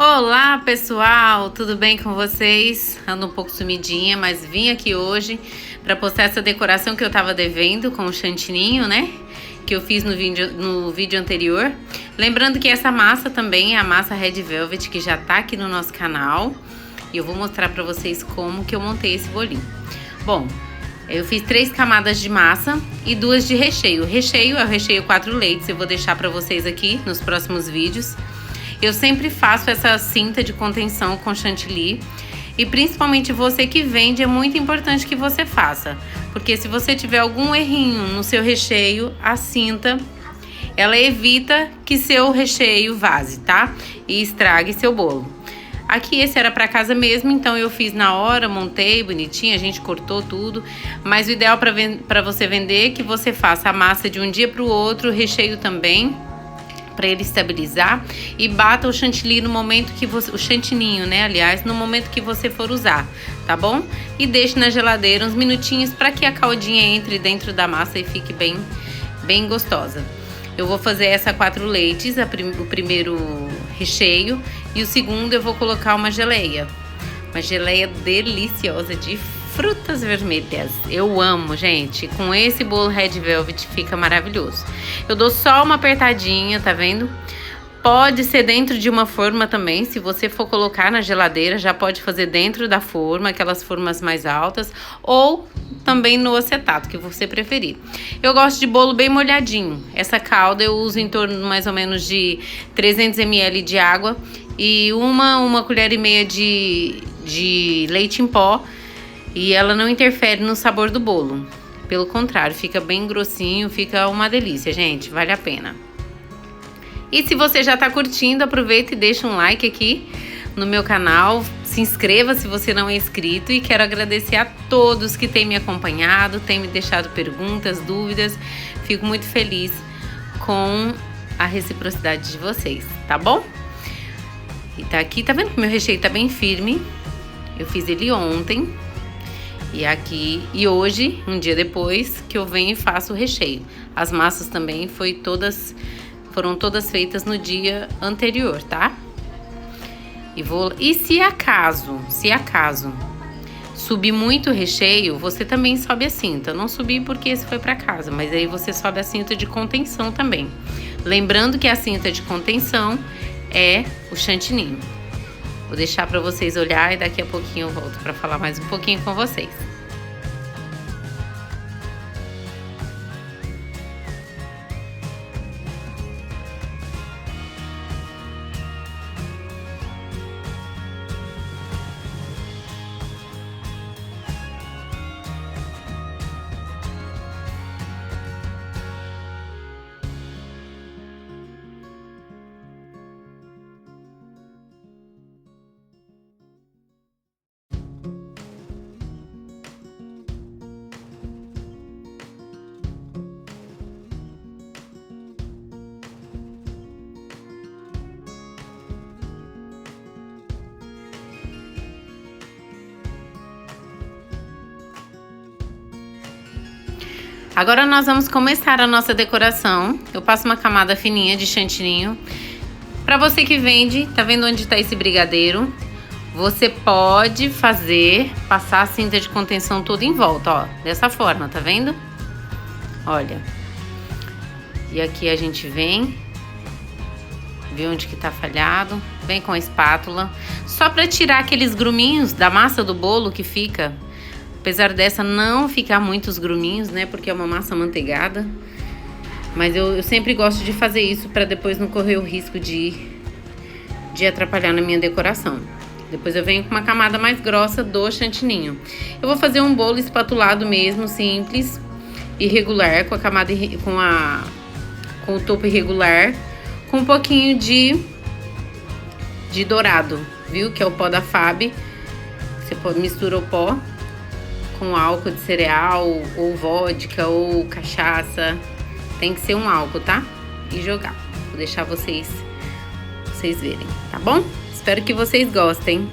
Olá pessoal, tudo bem com vocês? Ando um pouco sumidinha, mas vim aqui hoje para postar essa decoração que eu tava devendo com o chantininho, né? Que eu fiz no vídeo anterior. Lembrando que essa massa também é a massa Red Velvet, que já tá aqui no nosso canal. E eu vou mostrar para vocês como que eu montei esse bolinho. Bom, eu fiz 3 camadas de massa e 2 de recheio. O recheio é o recheio 4 leites, eu vou deixar para vocês aqui nos próximos vídeos. Eu sempre faço essa cinta de contenção com chantilly. E principalmente você que vende, é muito importante que você faça. Porque se você tiver algum errinho no seu recheio, a cinta, ela evita que seu recheio vaze, tá? E estrague seu bolo. Aqui esse era para casa mesmo, então eu fiz na hora, montei bonitinho, a gente cortou tudo. Mas o ideal para você vender é que você faça a massa de um dia para o outro, o recheio também, para ele estabilizar, e bata o chantilly no momento que você, o chantininho, né, aliás, no momento que você for usar, tá bom? E deixe na geladeira uns minutinhos para que a caldinha entre dentro da massa e fique bem gostosa. Eu vou fazer essa 4 leites, o primeiro recheio, e o segundo eu vou colocar uma geleia deliciosa de frutas vermelhas. Eu amo, gente. Com esse bolo Red Velvet fica maravilhoso. Eu dou só uma apertadinha, tá vendo? Pode ser dentro de uma forma também, se você for colocar na geladeira, já pode fazer dentro da forma, aquelas formas mais altas, ou também no acetato, que você preferir. Eu gosto de bolo bem molhadinho. Essa calda eu uso em torno mais ou menos de 300 ml de água e uma colher e meia de leite em pó, e ela não interfere no sabor do bolo. Pelo contrário, fica bem grossinho, fica uma delícia, gente, vale a pena. E se você já tá curtindo, aproveita e deixa um like aqui no meu canal. Se inscreva se você não é inscrito. E quero agradecer a todos que têm me acompanhado, têm me deixado perguntas, dúvidas. Fico muito feliz com a reciprocidade de vocês, tá bom? E tá aqui, tá vendo que meu recheio tá bem firme? Eu fiz ele ontem. E hoje, um dia depois, que eu venho e faço o recheio. As massas também foram todas feitas no dia anterior, tá? E se acaso subir muito o recheio, você também sobe a cinta. Não subir porque esse foi pra casa, mas aí você sobe a cinta de contenção também. Lembrando que a cinta de contenção é o chantininho. Vou deixar pra vocês olhar e daqui a pouquinho eu volto pra falar mais um pouquinho com vocês. Agora nós vamos começar a nossa decoração. Eu passo uma camada fininha de chantininho. Pra você que vende, tá vendo onde tá esse brigadeiro? Você pode passar a cinta de contenção toda em volta, ó. Dessa forma, tá vendo? Olha. E aqui a gente vem. Vê onde que tá falhado. Vem com a espátula. Só pra tirar aqueles gruminhos da massa do bolo que fica. Apesar dessa não ficar muitos gruminhos, né? Porque é uma massa amanteigada. Mas eu sempre gosto de fazer isso para depois não correr o risco de atrapalhar na minha decoração. Depois eu venho com uma camada mais grossa do chantininho. Eu vou fazer um bolo espatulado mesmo, simples, irregular, com a camada com o topo irregular, com um pouquinho de dourado, viu? Que é o pó da Fab. Você mistura o pó com álcool de cereal, ou vodka, ou cachaça. Tem que ser um álcool, tá? E jogar. Vou deixar vocês verem, tá bom? Espero que vocês gostem.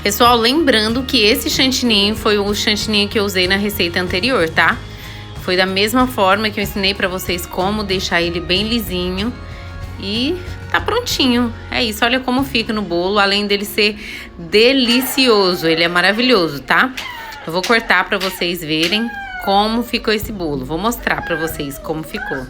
Pessoal, lembrando que esse chantininho foi o chantininho que eu usei na receita anterior, tá? Foi da mesma forma que eu ensinei pra vocês como deixar ele bem lisinho. E tá prontinho. É isso, olha como fica no bolo. Além dele ser delicioso, ele é maravilhoso, tá? Eu vou cortar pra vocês verem como ficou esse bolo. Vou mostrar pra vocês como ficou.